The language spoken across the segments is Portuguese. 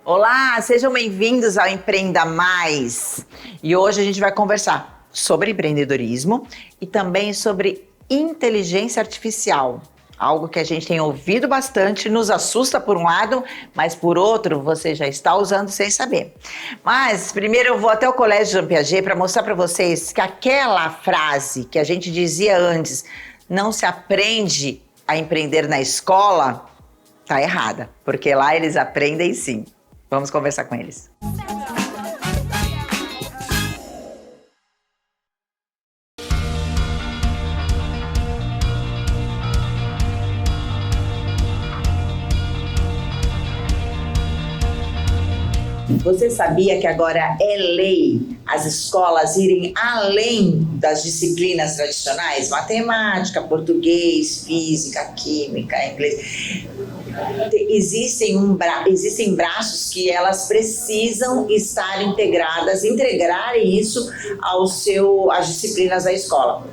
Olá, sejam bem-vindos ao Empreenda Mais. E hoje a gente vai conversar sobre empreendedorismo e também sobre inteligência artificial. Algo que a gente tem ouvido bastante, nos assusta por um lado, mas por outro você já está usando sem saber. Mas primeiro eu vou até o Colégio Jean Piaget para mostrar para vocês que aquela frase que a gente dizia antes, não se aprende a empreender na escola, tá errada, porque lá eles aprendem sim. Vamos conversar com eles. Você sabia que agora é lei as escolas irem além das disciplinas tradicionais? Matemática, português, física, química, inglês. Existem braços que elas precisam estar integradas, integrarem isso às disciplinas da escola.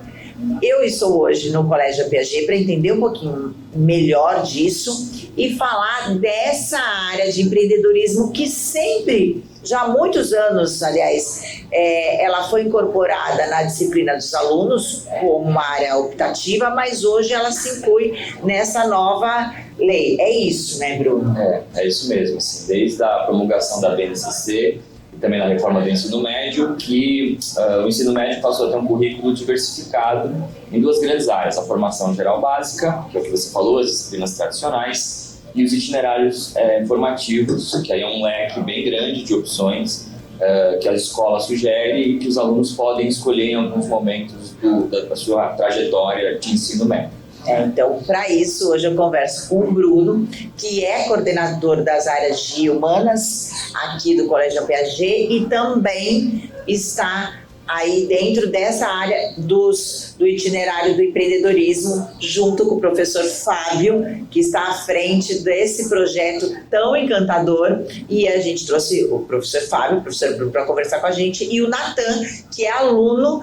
Eu estou hoje no Colégio Piaget para entender um pouquinho melhor disso e falar dessa área de empreendedorismo que sempre, já há muitos anos, aliás, ela foi incorporada na disciplina dos alunos como uma área optativa, mas hoje ela se inclui nessa nova lei. É isso, né, Bruno? É isso mesmo. Assim, desde a promulgação da BNCC, também na reforma do ensino médio, que o ensino médio passou a ter um currículo diversificado em duas grandes áreas: a formação geral básica, que é o que você falou, as disciplinas tradicionais, e os itinerários formativos, que aí é um leque bem grande de opções que a escola sugere e que os alunos podem escolher em alguns momentos da sua trajetória de ensino médio. Então, para isso, hoje eu converso com o Bruno, que é coordenador das áreas de humanas aqui do Colégio Piaget e também está aí dentro dessa área do itinerário do empreendedorismo, junto com o professor Fábio, que está à frente desse projeto tão encantador. E a gente trouxe o professor Fábio, o professor Bruno, para conversar com a gente, e o Natan, que é aluno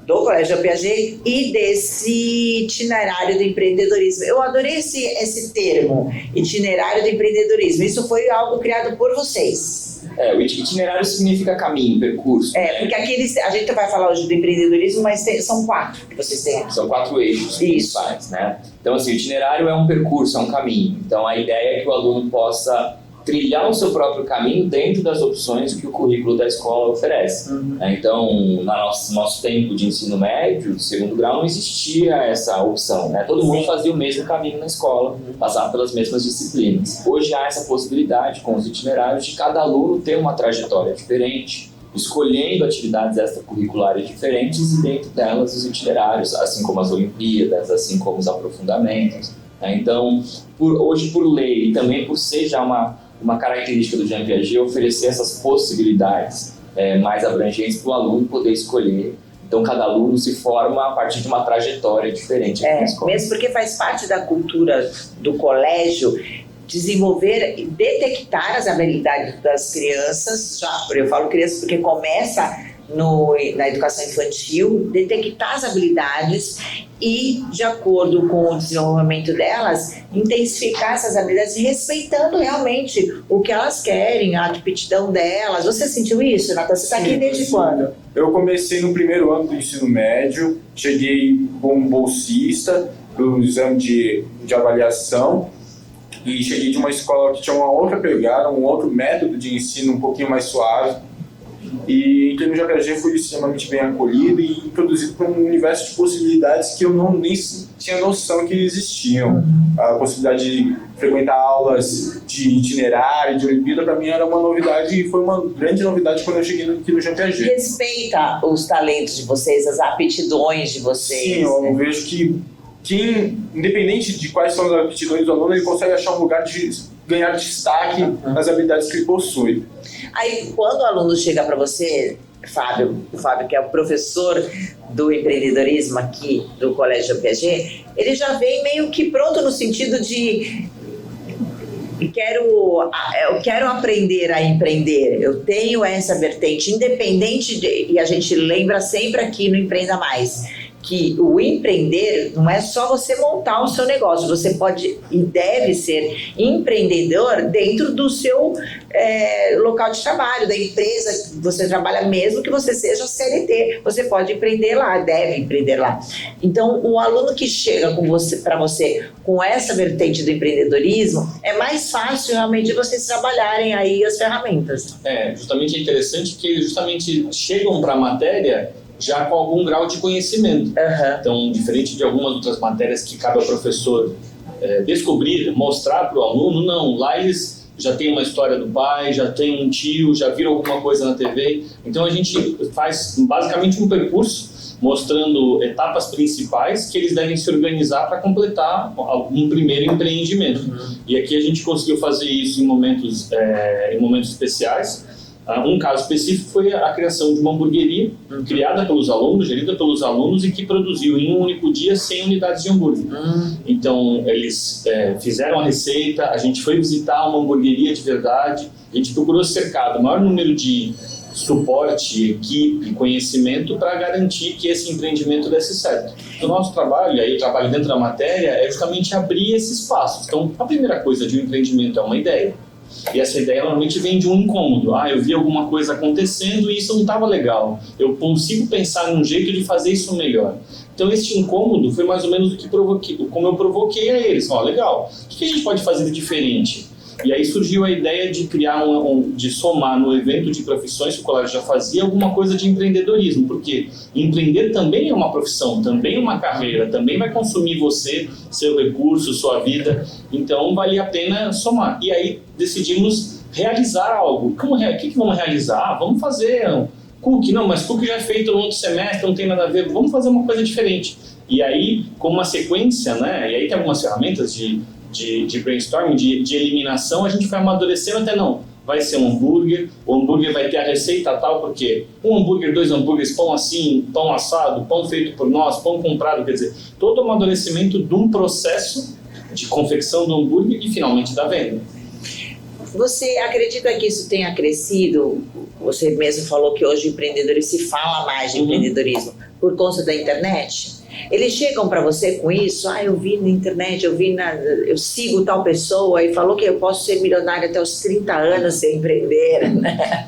do Colégio Piaget e desse itinerário do empreendedorismo. Eu adorei esse termo, itinerário do empreendedorismo. Isso foi algo criado por vocês. O itinerário significa caminho, percurso. Porque aqui a gente vai falar hoje do empreendedorismo, mas são 4 que vocês têm. São 4 eixos principais, né? Então, assim, o itinerário é um percurso, é um caminho. Então, a ideia é que o aluno possa trilhar o seu próprio caminho dentro das opções que o currículo da escola oferece. Então, no nosso tempo de ensino médio, de segundo grau, não existia essa opção, né? Todo mundo fazia o mesmo caminho na escola, passava pelas mesmas disciplinas. Hoje há essa possibilidade, com os itinerários, de cada aluno ter uma trajetória diferente, escolhendo atividades extracurriculares diferentes e dentro delas os itinerários, assim como as Olimpíadas, assim como os aprofundamentos. Então, hoje por lei e também por ser já uma característica do Jean Piaget, oferecer essas possibilidades mais abrangentes para o aluno poder escolher. Então, cada aluno se forma a partir de uma trajetória diferente. Mesmo porque faz parte da cultura do colégio desenvolver e detectar as habilidades das crianças. Eu falo crianças porque começa na educação infantil, detectar as habilidades e, de acordo com o desenvolvimento delas, intensificar essas habilidades, respeitando realmente o que elas querem, a aptidão delas. Você sentiu isso, Natan? Você está aqui desde quando? Eu comecei no primeiro ano do ensino médio, cheguei como bolsista do exame de avaliação e cheguei de uma escola que tinha uma outra pegada, um outro método de ensino um pouquinho mais suave. E entrei no Jean Piaget, fui extremamente bem acolhido e introduzido para um universo de possibilidades que eu nem tinha noção que existiam. A possibilidade de frequentar aulas de itinerário, de Olimpíada, para mim era uma novidade e foi uma grande novidade quando eu cheguei aqui no Jean Piaget. Respeita os talentos de vocês, as aptidões de vocês. Sim, eu vejo que independente de quais são as aptidões do aluno, ele consegue achar um lugar de ganhar destaque nas habilidades que ele possui. Aí, quando o aluno chega para você, o Fábio, que é o professor do empreendedorismo aqui do Colégio Piaget, ele já vem meio que pronto no sentido de eu quero aprender a empreender, eu tenho essa vertente, independente e a gente lembra sempre aqui no Empreenda Mais, que o empreender não é só você montar o seu negócio, você pode e deve ser empreendedor dentro do seu local de trabalho, da empresa que você trabalha, mesmo que você seja CLT, você pode empreender lá, deve empreender lá. Então, o aluno que chega para você com essa vertente do empreendedorismo, é mais fácil realmente de vocês trabalharem aí as ferramentas. Justamente é interessante que eles justamente chegam para a matéria já com algum grau de conhecimento. Então, diferente de algumas outras matérias que cabe ao professor descobrir, mostrar para o aluno, não, lá eles já tem uma história do pai, já tem um tio, já viram alguma coisa na TV. Então a gente faz basicamente um percurso mostrando etapas principais que eles devem se organizar para completar um primeiro empreendimento. E aqui a gente conseguiu fazer isso em momentos especiais. Um caso específico foi a criação de uma hamburgueria criada pelos alunos, gerida pelos alunos e que produziu em um único dia 100 unidades de hambúrguer. Então, eles fizeram a receita, a gente foi visitar uma hamburgueria de verdade, a gente procurou cercar do maior número de suporte, equipe, conhecimento para garantir que esse empreendimento desse certo. O nosso trabalho, aí o trabalho dentro da matéria, é justamente abrir esses espaços. Então, a primeira coisa de um empreendimento é uma ideia. E essa ideia normalmente vem de um incômodo. Eu vi alguma coisa acontecendo e isso não estava legal. Eu consigo pensar num jeito de fazer isso melhor. Então, este incômodo foi mais ou menos o que como eu provoquei a eles. Legal, o que a gente pode fazer de diferente? E aí surgiu a ideia de criar de somar no evento de profissões que o colégio já fazia alguma coisa de empreendedorismo, porque empreender também é uma profissão, também é uma carreira, também vai consumir você, seu recurso, sua vida, então valia a pena somar. E aí decidimos realizar algo. O que vamos realizar? Vamos fazer cookie. Não, mas cookie já é feito no outro semestre, não tem nada a ver, vamos fazer uma coisa diferente. E aí, com uma sequência, né? E aí tem algumas ferramentas de brainstorming, de eliminação, a gente foi amadurecendo até vai ser um hambúrguer, o hambúrguer vai ter a receita tal, porque um hambúrguer, 2 hambúrgueres, pão assim, pão assado, pão feito por nós, pão comprado, quer dizer, todo o amadurecimento de um processo de confecção do hambúrguer e finalmente da venda. Você acredita que isso tenha crescido? Você mesmo falou que hoje o empreendedorismo se fala mais de empreendedorismo por conta da internet? Eles chegam para você com isso? Eu vi na internet, eu sigo tal pessoa e falou que eu posso ser milionário até os 30 anos sem empreender, né?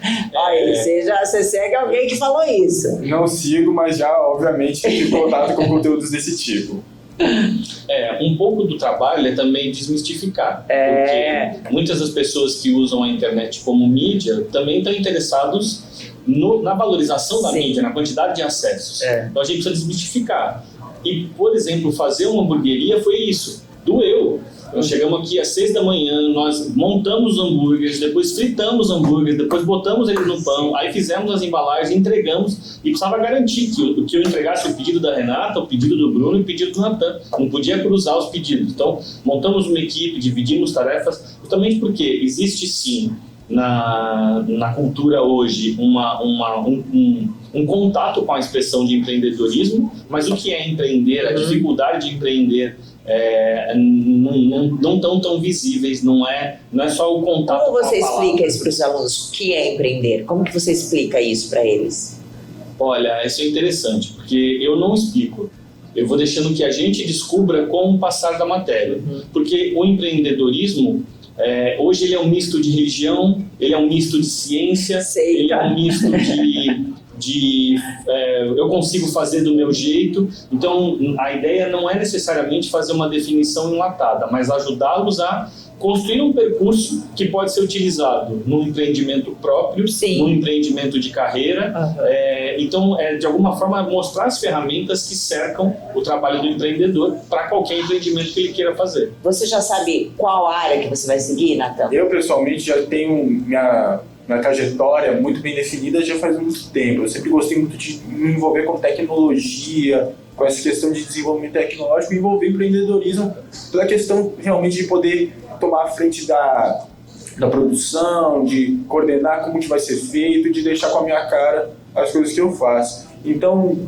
Você segue alguém que falou isso. Não sigo, mas já, obviamente, tive contato com conteúdos desse tipo. Um pouco do trabalho é também desmistificar, porque muitas das pessoas que usam a internet como mídia também estão interessados na valorização da mídia, na quantidade de acessos. Então a gente precisa desmistificar. E, por exemplo, fazer uma hamburgueria foi isso, doeu. Nós chegamos aqui às 6 da manhã, nós montamos hambúrgueres, depois fritamos hambúrgueres, depois botamos eles no pão, aí fizemos as embalagens, entregamos e precisava garantir que eu entregasse o pedido da Renata, o pedido do Bruno e o pedido do Natan. Não podia cruzar os pedidos. Então, montamos uma equipe, dividimos tarefas, justamente porque existe sim na cultura hoje um contato com a expressão de empreendedorismo, mas o que é empreender, a dificuldade de empreender não tão visíveis, não é só o contato. Como você explica isso para os alunos? O que é empreender? Como que você explica isso para eles? Olha, isso é interessante, porque eu não explico. Eu vou deixando que a gente descubra com o passar da matéria. Porque o empreendedorismo, hoje ele é um misto de religião, ele é um misto de ciência, ele é um misto eu consigo fazer do meu jeito. Então a ideia não é necessariamente fazer uma definição enlatada, mas ajudá-los a construir um percurso que pode ser utilizado num empreendimento próprio, num empreendimento de carreira. Então, de alguma forma, mostrar as ferramentas que cercam o trabalho do empreendedor para qualquer empreendimento que ele queira fazer. Você já sabe qual área que você vai seguir, Natan? Eu, pessoalmente, já tenho minha trajetória muito bem definida já faz muito tempo. Eu sempre gostei muito de me envolver com tecnologia, com essa questão de desenvolvimento tecnológico e envolver empreendedorismo pela questão realmente de poder tomar a frente da produção, de coordenar como que vai ser feito, de deixar com a minha cara as coisas que eu faço. Então,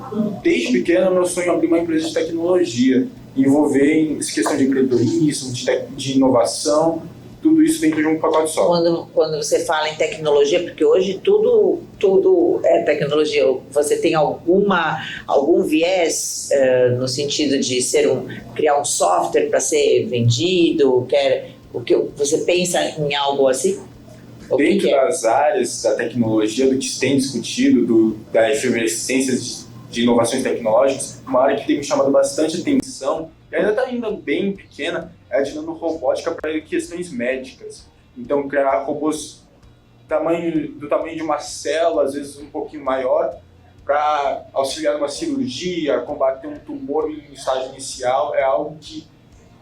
desde pequeno, meu sonho é abrir uma empresa de tecnologia, envolver em essa questão de empreendedorismo, de inovação tudo isso dentro de um pacote só. Quando você fala em tecnologia, porque hoje tudo é tecnologia, você tem algum viés no sentido de criar um software para ser vendido, o que você pensa em algo assim? Dentro das áreas da tecnologia, do que se tem discutido, da efervescência de inovações tecnológicas, uma área que tem me chamado bastante atenção, e ainda está ainda bem pequena, é a de nanorobótica para questões médicas. Então, criar robôs do tamanho de uma célula, às vezes um pouquinho maior, para auxiliar numa cirurgia, combater um tumor em estágio inicial, é algo que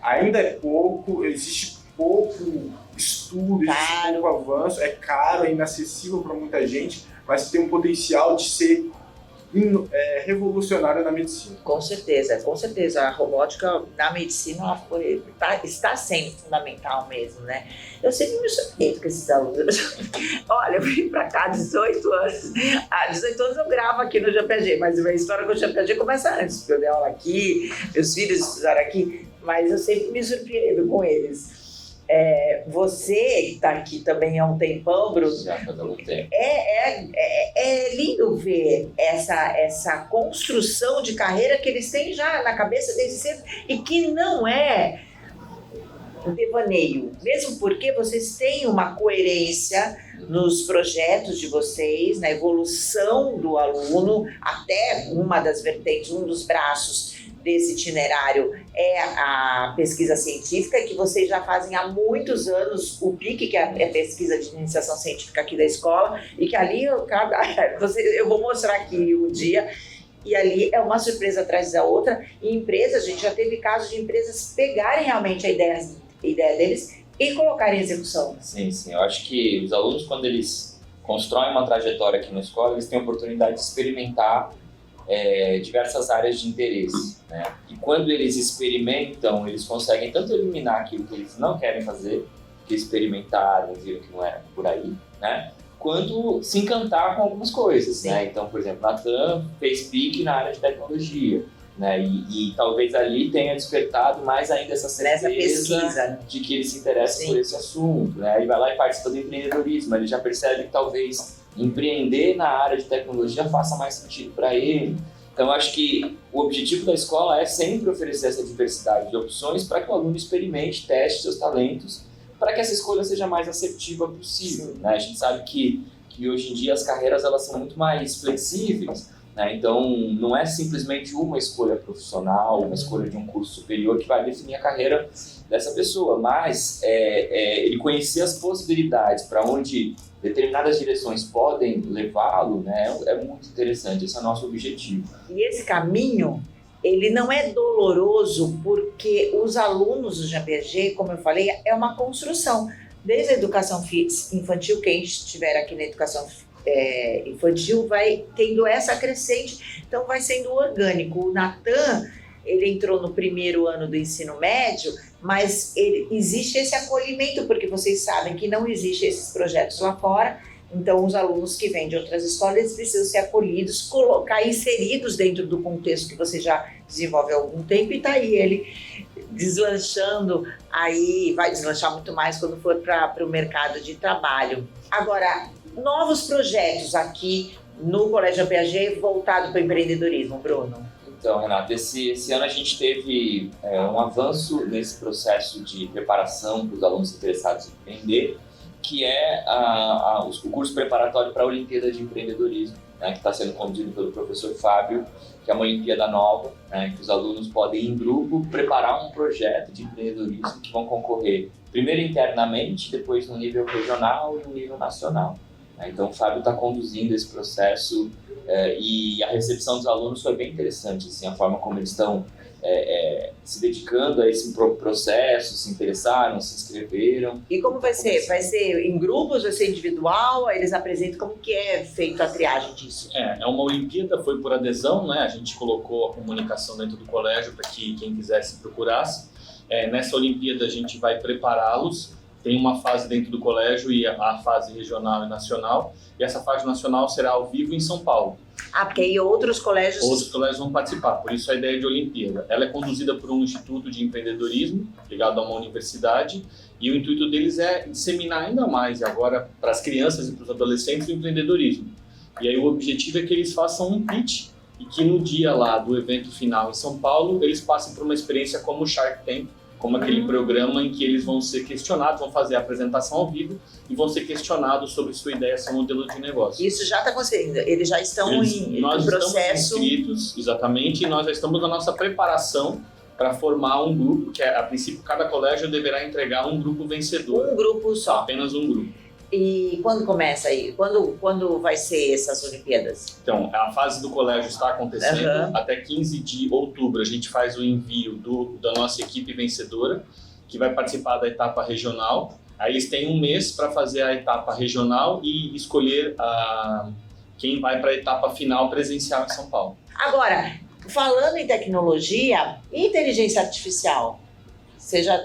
ainda é pouco, existe pouco estudo, existe pouco avanço, é caro, é inacessível para muita gente, mas tem um potencial de ser revolucionária na medicina. Com certeza. A robótica na medicina está sendo fundamental mesmo, né? Eu sempre me surpreendo com esses alunos. Olha, eu vim para cá há 18 anos. Há 18 anos eu gravo aqui no JPG, mas a minha história com o JPG começa antes, porque eu dei aula aqui, meus filhos estudaram aqui, mas eu sempre me surpreendo com eles. Você que está aqui também há um tempão, Bruno, Já faz algum tempo. é lindo ver essa construção de carreira que eles têm já na cabeça desde sempre e que não é devaneio, mesmo porque vocês têm uma coerência nos projetos de vocês, na evolução do aluno, até uma das vertentes, um dos braços desse itinerário é a pesquisa científica, que vocês já fazem há muitos anos, o PIC, que é a pesquisa de iniciação científica aqui da escola, e que ali eu vou mostrar aqui um dia, e ali é uma surpresa atrás da outra. E empresas, a gente já teve casos de empresas pegarem realmente a ideia deles e colocarem em execução. Sim. Eu acho que os alunos, quando eles constroem uma trajetória aqui na escola, eles têm a oportunidade de experimentar diversas áreas de interesse, né? E quando eles experimentam, eles conseguem tanto eliminar aquilo que eles não querem fazer, que experimentaram, viram que não era por aí, né? Quanto se encantar com algumas coisas, né? Então, por exemplo, Natan fez PIC na área de tecnologia, né? E talvez ali tenha despertado mais ainda essa certeza de que ele se interessa por esse assunto, né? Ele vai lá e participa do empreendedorismo, ele já percebe que talvez empreender na área de tecnologia faça mais sentido para ele. Então, acho que o objetivo da escola é sempre oferecer essa diversidade de opções para que o aluno experimente, teste seus talentos, para que essa escolha seja mais assertiva possível, né? A gente sabe que hoje em dia as carreiras elas são muito mais flexíveis, né? Então, não é simplesmente uma escolha profissional, uma escolha de um curso superior que vai definir a carreira dessa pessoa, mas ele conhecer as possibilidades para onde determinadas direções podem levá-lo, né, é muito interessante, esse é o nosso objetivo. E esse caminho, ele não é doloroso porque os alunos do JPG, como eu falei, é uma construção. Desde a educação infantil, quem estiver aqui na educação infantil vai tendo essa crescente, então vai sendo orgânico. O Natan, ele entrou no primeiro ano do ensino médio, mas existe esse acolhimento, porque vocês sabem que não existem esses projetos lá fora, então os alunos que vêm de outras escolas eles precisam ser acolhidos, inseridos dentro do contexto que você já desenvolve há algum tempo, e está aí ele deslanchando, aí vai deslanchar muito mais quando for para o mercado de trabalho. Agora, novos projetos aqui no Colégio Piaget voltado para o empreendedorismo, Bruno? Então, Renato, esse ano a gente teve um avanço nesse processo de preparação para os alunos interessados em empreender, que é o curso preparatório para a Olimpíada de Empreendedorismo, né, que está sendo conduzido pelo professor Fábio, que é uma Olimpíada nova, né, que os alunos podem, em grupo, preparar um projeto de empreendedorismo que vão concorrer primeiro internamente, depois no nível regional e no nível nacional. Então, o Fábio está conduzindo esse processo e a recepção dos alunos foi bem interessante, assim, a forma como eles estão se dedicando a esse processo, se interessaram, se inscreveram. E como vai ser? Vai ser em grupos, vai ser individual? Eles apresentam como que é feito a triagem disso? É uma Olimpíada, foi por adesão, né? A gente colocou a comunicação dentro do colégio para que quem quisesse procurasse. Nessa Olimpíada a gente vai prepará-los. Tem uma fase dentro do colégio e a fase regional e nacional. E essa fase nacional será ao vivo em São Paulo. Porque aí outros colégios vão participar, por isso a ideia de Olimpíada. Ela é conduzida por um instituto de empreendedorismo, ligado a uma universidade, E o intuito deles é disseminar ainda mais agora para as crianças e para os adolescentes o empreendedorismo. E aí o objetivo é que eles façam um pitch e que no dia lá do evento final em São Paulo, eles passem por uma experiência como o Shark Tank, como aquele programa em que eles vão ser questionados, vão fazer a apresentação ao vivo e vão ser questionados sobre sua ideia, seu modelo de negócio. Isso já está acontecendo, eles já estão em nós processo. Estamos inscritos, exatamente, e nós já estamos na nossa preparação para formar um grupo, que a princípio cada colégio deverá entregar um grupo vencedor. Um grupo só. Apenas um grupo. E quando começa aí? Quando vai ser essas Olimpíadas? Então, a fase do colégio está acontecendo. Até 15 de outubro a gente faz o envio da nossa equipe vencedora, que vai participar da etapa regional. Aí eles têm um mês para fazer a etapa regional e escolher quem vai para a etapa final presencial em São Paulo. Agora, falando em tecnologia e inteligência artificial, vocês já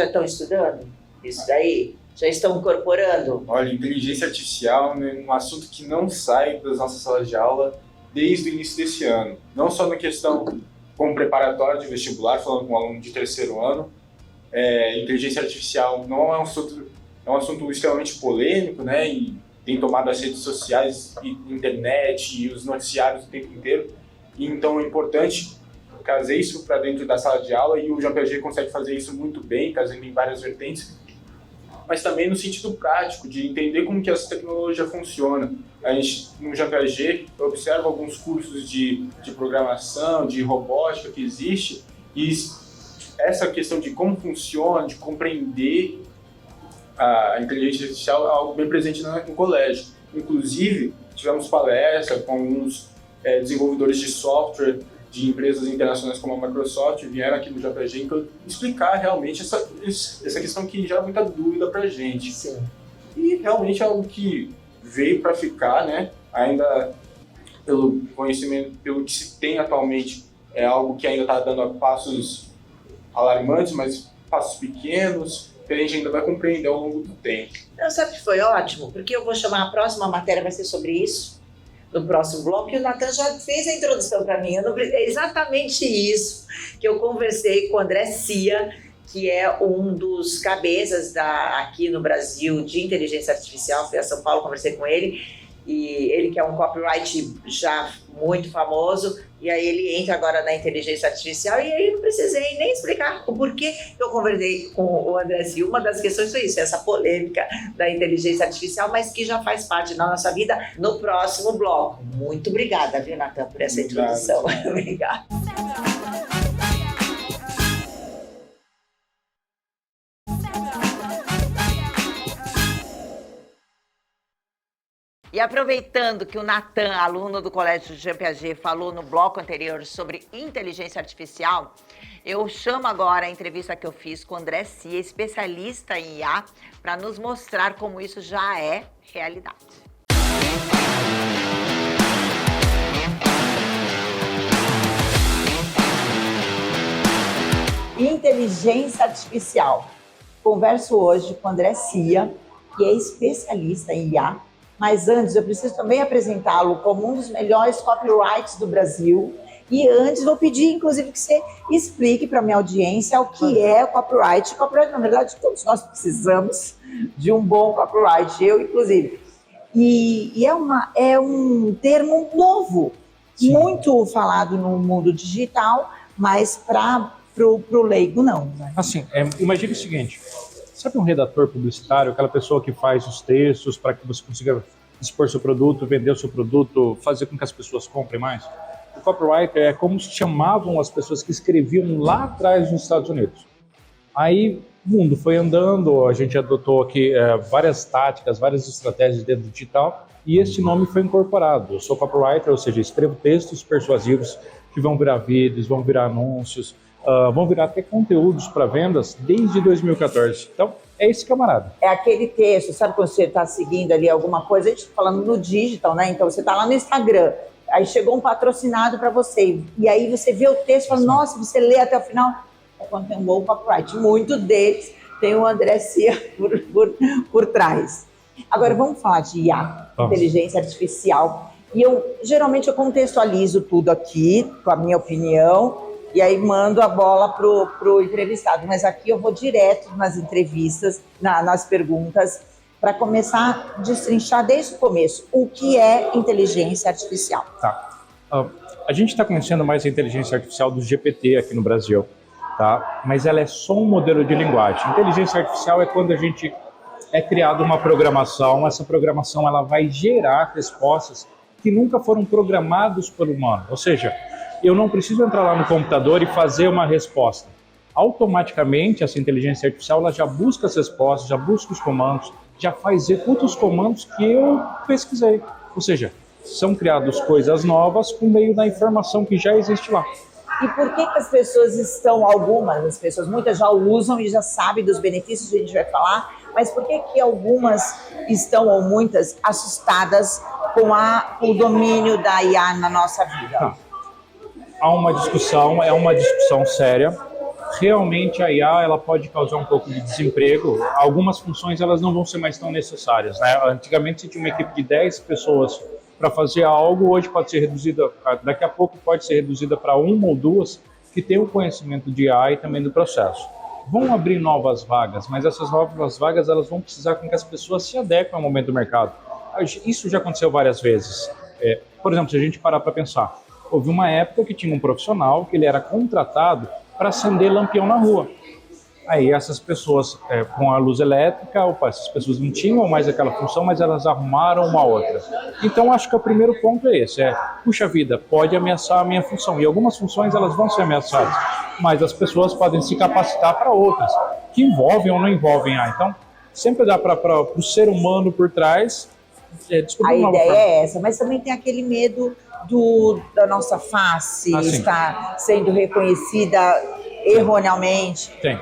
estão estudando isso daí? Já estão incorporando? Olha, inteligência artificial é um assunto que não sai das nossas salas de aula desde o início desse ano. Não só na questão como preparatório de vestibular, falando com um aluno de terceiro ano. Inteligência artificial não é um assunto extremamente polêmico, né? E tem tomado as redes sociais, e internet e os noticiários o tempo inteiro. E então é importante trazer isso para dentro da sala de aula, e o JPG consegue fazer isso muito bem, trazendo em várias vertentes, mas também no sentido prático, de entender como que essa tecnologia funciona. A gente, no JPG, observa alguns cursos de programação, de robótica que existe, e essa questão de como funciona, de compreender a inteligência artificial é algo bem presente no colégio. Inclusive, tivemos palestra com alguns desenvolvedores de software de empresas internacionais como a Microsoft, vieram aqui no JPG explicar realmente essa questão que gera muita dúvida pra gente. Sim. E realmente é algo que veio para ficar, né? Ainda pelo conhecimento, pelo que se tem atualmente, é algo que ainda está dando passos alarmantes, mas passos pequenos, que a gente ainda vai compreender ao longo do tempo. Não, sabe que foi ótimo? Porque eu vou chamar a próxima matéria, vai ser sobre isso, no próximo bloco, e o Nathan já fez a introdução para mim. É exatamente isso que eu conversei com o André Cia, que é um dos cabeças aqui no Brasil de inteligência artificial. Fui a São Paulo, conversei com ele, e ele que é um copyright já muito famoso, e aí ele entra agora na inteligência artificial, e aí não precisei nem explicar o porquê que eu conversei com o André Cia. Uma das questões foi isso, essa polêmica da inteligência artificial, mas que já faz parte da nossa vida no próximo bloco. Muito obrigada, viu, Nathan, por essa introdução. Obrigada. E aproveitando que o Nathan, aluno do Colégio Jean Piaget, falou no bloco anterior sobre inteligência artificial, eu chamo agora a entrevista que eu fiz com o André Cia, especialista em IA, para nos mostrar como isso já é realidade. Inteligência artificial. Converso hoje com o André Cia, que é especialista em IA. Mas antes, eu preciso também apresentá-lo como um dos melhores copyrights do Brasil. E antes, vou pedir, inclusive, que você explique para a minha audiência o que é o copyright. Copyright, na verdade, todos nós precisamos de um bom copyright, eu, inclusive. E é um termo novo, sim, muito falado no mundo digital, mas para o leigo, não. Né? Assim, imagine o seguinte... Sabe um redator publicitário, aquela pessoa que faz os textos para que você consiga expor seu produto, vender o seu produto, fazer com que as pessoas comprem mais? O copywriter é como se chamavam as pessoas que escreviam lá atrás nos Estados Unidos. Aí o mundo foi andando, a gente adotou aqui várias táticas, várias estratégias dentro do digital, e este nome foi incorporado. Eu sou copywriter, ou seja, escrevo textos persuasivos que vão virar vídeos, vão virar anúncios, vão virar até conteúdos para vendas desde 2014. Então, é esse camarada. É aquele texto, sabe quando você está seguindo ali alguma coisa, a gente está falando no digital, né? Então, você está lá no Instagram, aí chegou um patrocinado para você, e aí você vê o texto e fala, nossa, você lê até o final, é quando tem um bom copyright. Muitos deles tem o André Cia por trás. Agora, vamos falar de IA, inteligência artificial. E geralmente eu contextualizo tudo aqui, com a minha opinião, e aí mando a bola pro entrevistado. Mas aqui eu vou direto nas entrevistas, nas perguntas, para começar a destrinchar desde o começo o que é inteligência artificial. Tá. A gente está conhecendo mais a inteligência artificial do GPT aqui no Brasil, tá? Mas ela é só um modelo de linguagem. Inteligência artificial é quando a gente é criada uma programação, essa programação ela vai gerar respostas que nunca foram programados pelo humano. Ou seja, eu não preciso entrar lá no computador e fazer uma resposta. Automaticamente, essa inteligência artificial ela já busca as respostas, já busca os comandos, já executa os comandos que eu pesquisei. Ou seja, são criadas coisas novas por meio da informação que já existe lá. E por que as pessoas muitas já usam e já sabem dos benefícios, a gente vai falar, mas por que algumas estão, ou muitas, assustadas com o domínio da IA na nossa vida? Tá. Há uma discussão, é uma discussão séria. Realmente a IA ela pode causar um pouco de desemprego. Algumas funções elas não vão ser mais tão necessárias, né? Antigamente se tinha uma equipe de 10 pessoas para fazer algo, hoje pode ser reduzida, daqui a pouco pode ser reduzida para 1 ou 2 que tem o conhecimento de AI e também do processo. Vão abrir novas vagas, mas essas novas vagas elas vão precisar com que as pessoas se adequem ao momento do mercado. Isso já aconteceu várias vezes. Por exemplo, se a gente parar para pensar, houve uma época que tinha um profissional que ele era contratado para acender lampião na rua. Aí essas pessoas com a luz elétrica, essas pessoas não tinham mais aquela função, mas elas arrumaram uma outra. Então acho que o primeiro ponto é esse, puxa vida, pode ameaçar a minha função. E algumas funções elas vão ser ameaçadas, mas as pessoas podem se capacitar para outras, que envolvem ou não envolvem a. Então sempre dá para o ser humano por trás descobrir uma nova forma. A ideia é essa, mas também tem aquele medo da nossa face estar sendo reconhecida erroneamente. Tem.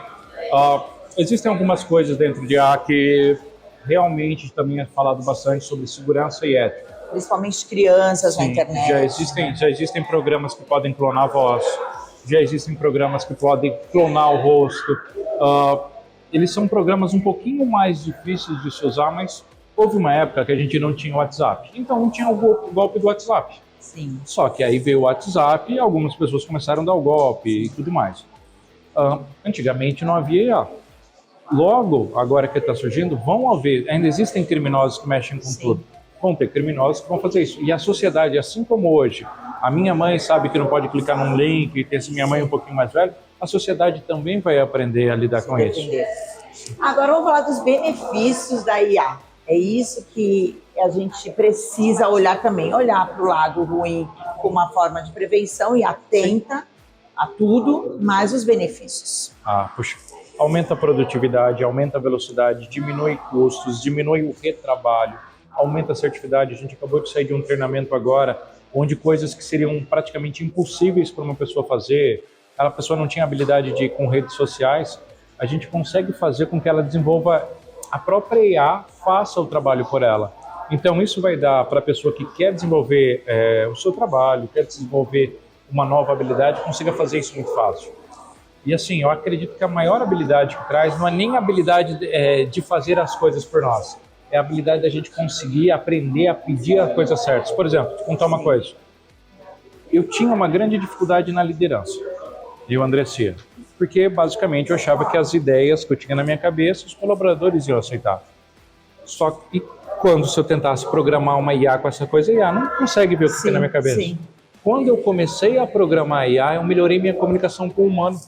Existem algumas coisas dentro de IA que realmente também é falado bastante sobre segurança e ética. Principalmente crianças na internet. Já existem programas que podem clonar a voz, já existem programas que podem clonar o rosto. Eles são programas um pouquinho mais difíceis de se usar, mas houve uma época que a gente não tinha o WhatsApp. Então não tinha o golpe do WhatsApp. Sim. Só que aí veio o WhatsApp e algumas pessoas começaram a dar o golpe e tudo mais. Antigamente não havia IA. Logo, agora que está surgindo, ainda existem criminosos que mexem com tudo. Vão ter criminosos que vão fazer isso. E a sociedade, assim como hoje, a minha mãe sabe que não pode clicar num link, tem minha mãe um pouquinho mais velha, a sociedade também vai aprender a lidar com isso. Agora vamos falar dos benefícios da IA. É isso que a gente precisa olhar também. Olhar para o lado ruim como uma forma de prevenção e atenta a tudo, mas os benefícios. Puxa. Aumenta a produtividade, aumenta a velocidade, diminui custos, diminui o retrabalho, aumenta a assertividade. A gente acabou de sair de um treinamento agora, onde coisas que seriam praticamente impossíveis para uma pessoa fazer, a pessoa não tinha habilidade com redes sociais, a gente consegue fazer com que ela desenvolva a própria IA, faça o trabalho por ela. Então isso vai dar para a pessoa que quer desenvolver o seu trabalho, quer desenvolver uma nova habilidade, consiga fazer isso muito fácil. E assim, eu acredito que a maior habilidade que traz não é nem a habilidade de fazer as coisas por nós, é a habilidade da gente conseguir aprender a pedir as coisas certas. Por exemplo, vou contar uma coisa. Eu tinha uma grande dificuldade na liderança, eu, Andressia, porque basicamente eu achava que as ideias que eu tinha na minha cabeça, os colaboradores iam aceitar. Só que quando se eu tentasse programar uma IA com essa coisa, a IA não consegue ver o que tem na minha cabeça. Sim. Quando eu comecei a programar a IA, eu melhorei minha comunicação com o humano.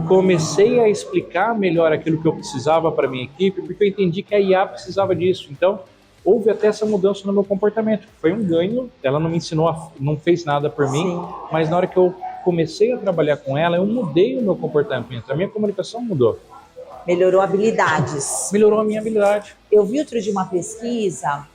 Comecei a explicar melhor aquilo que eu precisava para a minha equipe, porque eu entendi que a IA precisava disso. Então, houve até essa mudança no meu comportamento. Foi um ganho, ela não me ensinou, não fez nada por mim, mas na hora que eu comecei a trabalhar com ela, eu mudei o meu comportamento, a minha comunicação mudou. Melhorou habilidades. Melhorou a minha habilidade. Eu vi outro dia uma pesquisa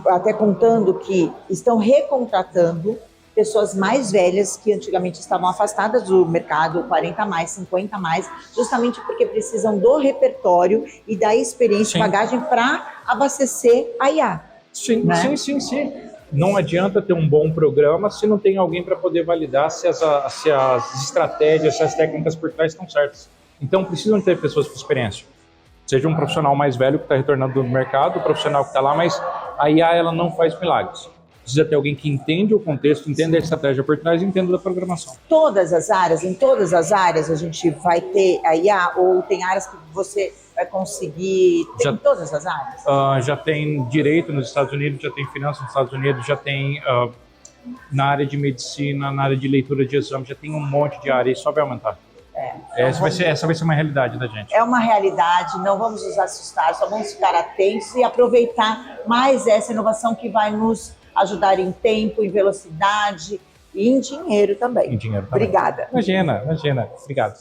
até contando que estão recontratando pessoas mais velhas que antigamente estavam afastadas do mercado, 40 mais, 50 mais, justamente porque precisam do repertório e da experiência e bagagem para abastecer a IA. Sim, né? Sim. Não adianta ter um bom programa se não tem alguém para poder validar se as estratégias, se as técnicas por trás estão certas. Então precisam ter pessoas com experiência. Seja um profissional mais velho que está retornando do mercado, o profissional que está lá, mas a IA ela não faz milagres. precisa ter alguém que entende o contexto, entenda a estratégia por trás e entenda da programação. Todas as áreas, em todas as áreas a gente vai ter a IA ou tem áreas que você vai conseguir ter em todas as áreas? Já tem direito nos Estados Unidos, já tem finanças nos Estados Unidos, já tem na área de medicina, na área de leitura de exame, já tem um monte de área e só vai aumentar. Essa vai ser uma realidade da gente. É uma realidade, não vamos nos assustar, só vamos ficar atentos e aproveitar mais essa inovação que vai nos ajudar em tempo, em velocidade e em dinheiro também. Em dinheiro também. Obrigada. Imagina. Obrigado.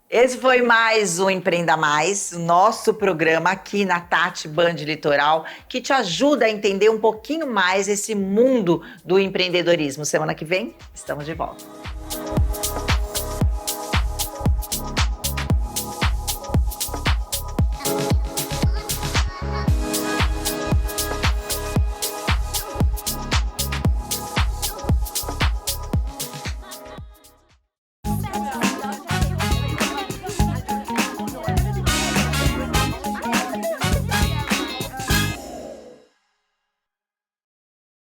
Esse foi mais um Empreenda Mais, nosso programa aqui na Tati Band Litoral, que te ajuda a entender um pouquinho mais esse mundo do empreendedorismo. Semana que vem, estamos de volta.